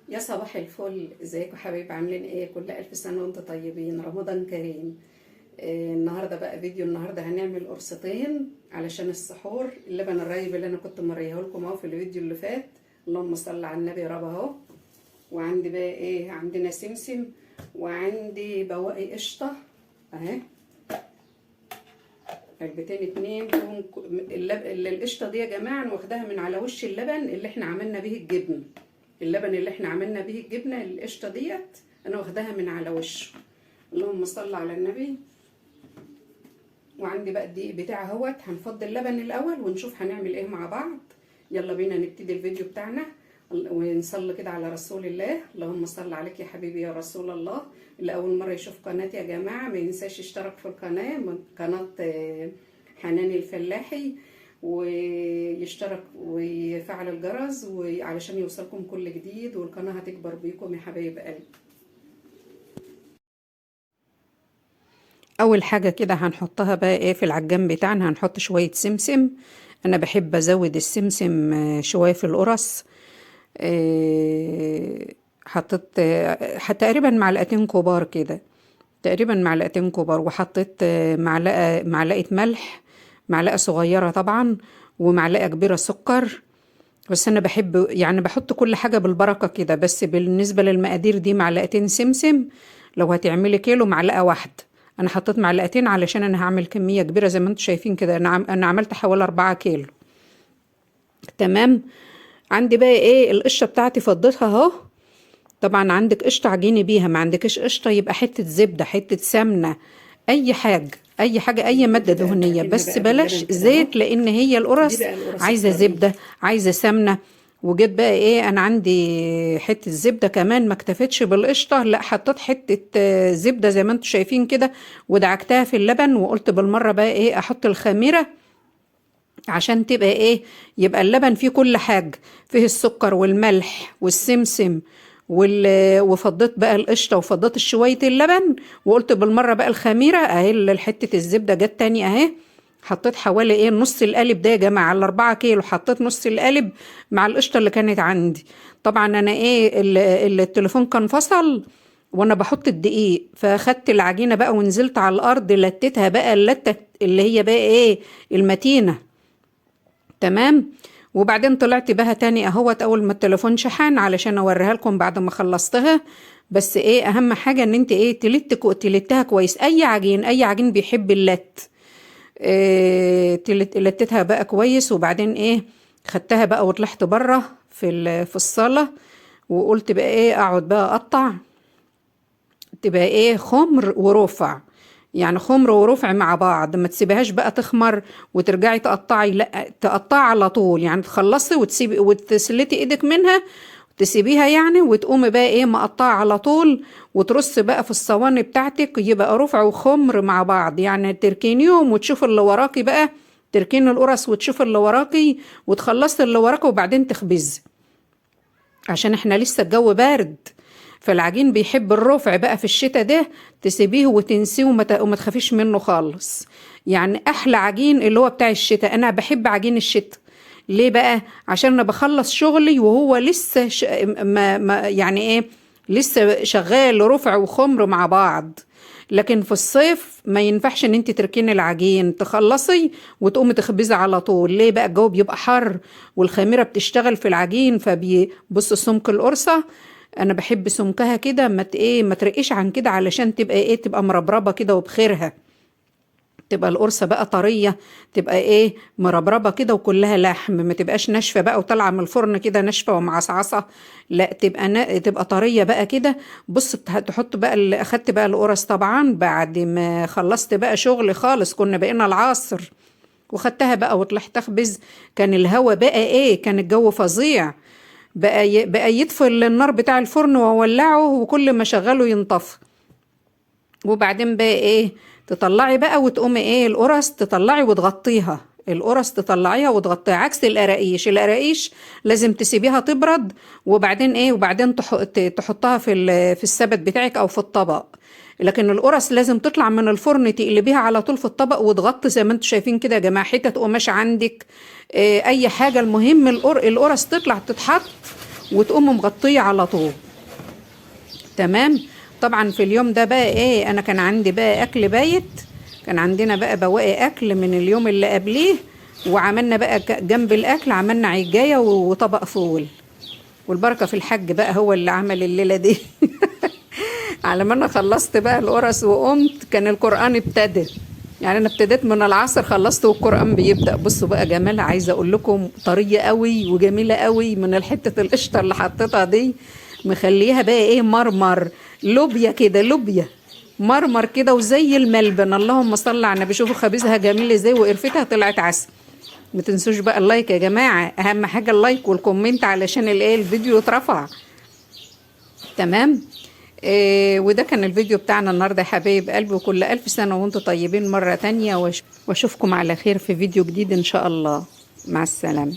يا صباح الفل، ازيكم حبايبي؟ عاملين ايه؟ كل الف سنه وانتم طيبين، رمضان كريم. النهارده بقى فيديو. النهارده هنعمل قرصتين علشان السحور. اللبن الرايب اللي انا كنت مريه لكم اهو في الفيديو اللي فات. اللهم صل على النبي. رب اهو. وعندي بقى ايه؟ عندنا سمسم، وعندي بواقي قشطه اهي، علبتين اتنين فيهم القشطه دي يا جماعه انا واخداها من على وش اللبن اللي احنا عملنا به الجبن. اللبن اللي احنا عملنا به الجبنه، القشطه ديت انا واخداها من على وشه. اللهم صل على النبي. وعندي بقى الدقيق بتاعي اهوت. هنفضي اللبن الاول ونشوف هنعمل ايه مع بعض. يلا بينا نبتدي الفيديو بتاعنا ونصلي كده على رسول الله. اللهم صل عليك يا حبيبي يا رسول الله. اللي اول مره يشوف قناتي يا جماعه ما ينساش يشترك في القناه، قناه حنان الفلاحي، ويشترك ويفعل الجرس وعلشان يوصلكم كل جديد، والقناه هتكبر بيكم يا حبايب قلبي. اول حاجه كده هنحطها بقى ايه في العجان بتاعنا. هنحط شويه سمسم. انا بحب ازود السمسم شويه في القرص. حطيت تقريبا معلقتين كبار كده، تقريبا معلقتين كبار. وحطيت معلقه ملح، معلقه صغيره طبعا، ومعلقه كبيره سكر. بس انا بحب يعني بحط كل حاجه بالبركه كده. بس بالنسبه للمقادير دي معلقتين سمسم، لو هتعملي كيلو معلقه واحده. انا حطيت معلقتين علشان انا هعمل كميه كبيره زي ما انتم شايفين كده. انا عملت حوالي 4 كيلو. تمام. عندي بقى ايه؟ القشطه بتاعتي فضيتها اهو. طبعا عندك قشطه عجيني بيها، ما عندكش قشطه يبقى حته زبده، حته سمنه، اي حاجه، اي حاجه، اي ماده دهنيه، بس بلاش زيت لان هي القرص عايزه زبده، عايزه سمنه. وجيت بقى ايه؟ انا عندي حته زبده كمان، ما اكتفتش بالقشطه، لا حطيت حته زبده زي ما انتم شايفين كده، ودعكتها في اللبن. وقلت بالمره بقى ايه؟ احط الخميره عشان تبقى ايه؟ يبقى اللبن فيه كل حاجة، فيه السكر والملح والسمسم وفضيت بقى القشطة وفضيت شوية اللبن. وقلت بالمرة بقى الخميرة اهي، حتة الزبدة جت تاني اهي. حطيت حوالي ايه؟ نص القالب ده يا جماعة. على 4 كيلو حطيت نص القالب مع القشطة اللي كانت عندي. طبعا انا ايه، التليفون كان فصل وانا بحط الدقيق، فاخدت العجينة بقى ونزلت على الارض لتتها بقى اللتة اللي هي بقى ايه؟ المتينة. تمام. وبعدين طلعت بها تاني اهوت اول ما التليفون شحن علشان اوريها لكم بعد ما خلصتها. بس ايه اهم حاجة؟ ان انت ايه؟ تلتها كويس. اي عجين، اي عجين بيحب اللت. إيه، لتتها بقى كويس. وبعدين ايه؟ خدتها بقى وطلعت بره في الصالة. وقلت بقى ايه؟ اقعد بقى اقطع. تبقى ايه؟ خمر ورفع، يعني خمر ورفع مع بعض. ما تسيبهاش بقى تخمر وترجعي تقطعي، لا تقطعي على طول. يعني تخلصي وتسيبي وتسلتي ايدك منها، تسيبيها يعني، وتقومي بقى ايه؟ مقطعه على طول. وترصي بقى في الصواني بتاعتك، يبقى رفع وخمر مع بعض. يعني تركينيهم وتشوف اللي وراكي بقى، تركين القرص وتشوف اللي وراكي، وتخلصي اللي وراكي وبعدين تخبزي. عشان احنا لسه الجو بارد، فالعجين بيحب الرفع بقى في الشتاء ده. تسيبيه وتنسيه وما تخافيش منه خالص. يعني احلى عجين اللي هو بتاع الشتاء. انا بحب عجين الشتاء. ليه بقى؟ عشان انا بخلص شغلي وهو لسه يعني ايه؟ لسه شغال رفع وخمر مع بعض. لكن في الصيف ما ينفعش ان انت تركين العجين، تخلصي وتقومي تخبزي على طول. ليه بقى؟ الجو بيبقى حر والخميره بتشتغل في العجين، فبيبص سمك القرصه. انا بحب سمكها كده، ما ترقيش عن كده، علشان تبقى ايه؟ تبقى مربربه كده وبخيرها. تبقى القرصة بقى طرية، تبقى ايه؟ مربربة كده وكلها لحم، ما تبقاش ناشفة بقى وطالعة من الفرن كده ناشفة ومعصعصة. لا، تبقى طرية بقى كده. بص، تحط بقى اخدت بقى القرص طبعا بعد ما خلصت بقى شغل خالص، كنا بقينا العصر. وخدتها بقى وطلعت اخبز. كان الهوا بقى ايه؟ كان الجو فظيع. بقى يطفي النار بتاع الفرن واولعه، وكل ما شغله ينطفي. وبعدين بقى ايه؟ تطلعي بقى وتقومي ايه؟ القرص تطلعي وتغطيها. القرص تطلعيها وتغطيها عكس القراقيش. القراقيش لازم تسيبيها تبرد، وبعدين ايه؟ وبعدين تحطها في السبت بتاعك او في الطبق. لكن القرص لازم تطلع من الفرن تقلبيها على طول في الطبق وتغطي زي ما انتم شايفين كده يا جماعه. حتت قماش عندك، اي حاجه، المهم القرص تطلع تتحط وتقوم مغطيه على طول. تمام. طبعا في اليوم ده بقى ايه، انا كان عندي بقى اكل بايت، كان عندنا بقى بواقي اكل من اليوم اللي قبليه، وعملنا بقى جنب الاكل عملنا عجايه وطبق فول. والبركه في الحاج بقى هو اللي عمل الليله دي. على ما انا خلصت بقى القرص وقمت كان القرآن ابتدى، يعني انا ابتديت من العصر خلصت والقرآن بيبدأ. بصوا بقى جمالها، عايزه اقول لكم طريه قوي وجميله قوي من الحته القشطه اللي حطيتها دي، مخليها بقى ايه مرمر، لوبيا كده، لوبيا مرمر كده وزي الملبن. اللهم صل على النبي. شوفوا خبيزها جميل ازاي وقرفتها طلعت عسل. ما تنسوش بقى اللايك يا جماعه، اهم حاجه اللايك والكومنت علشان الايه الفيديو يترفع. تمام. وده كان الفيديو بتاعنا النهارده يا حبايب قلبي، وكل ألف سنة وانتم طيبين مرة تانية، واشوفكم على خير في فيديو جديد إن شاء الله. مع السلامة.